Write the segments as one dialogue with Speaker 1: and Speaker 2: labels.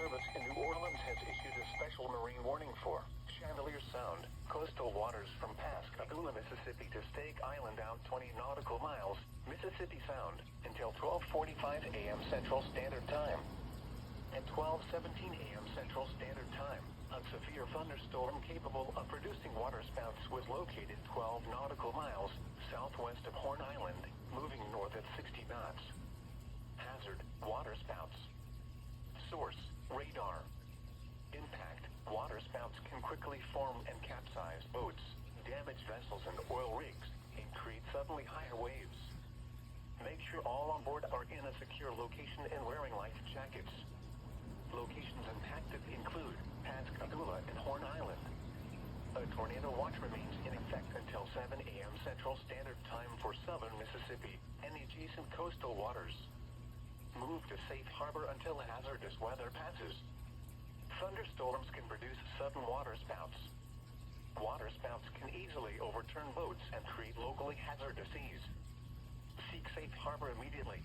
Speaker 1: Service in New Orleans has issued a special marine warning for Chandelier Sound, coastal waters from Pascagoula, Mississippi to Stake Island out 20 nautical miles, Mississippi Sound, until 12:45 a.m. Central Standard Time. At 12:17 a.m. Central Standard Time, a severe thunderstorm capable of producing waterspouts was located 12 nautical miles southwest of Horn Island, moving north at 60 knots. Hazard: waterspouts. Source: radar. Impact: waterspouts can quickly form and capsize boats, damage vessels and oil rigs, and create suddenly higher waves. Make sure all on board are in a secure location and wearing life jackets. Locations impacted include Pascagoula and Horn Island. A tornado watch remains in effect until 7 a.m. Central Standard Time for southern Mississippi and the adjacent coastal waters. Move to safe harbor until hazardous weather passes. Thunderstorms can produce sudden waterspouts. Waterspouts can easily overturn boats and create locally hazardous seas. Seek safe harbor immediately.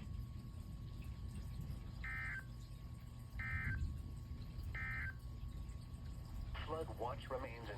Speaker 1: Flood watch remains in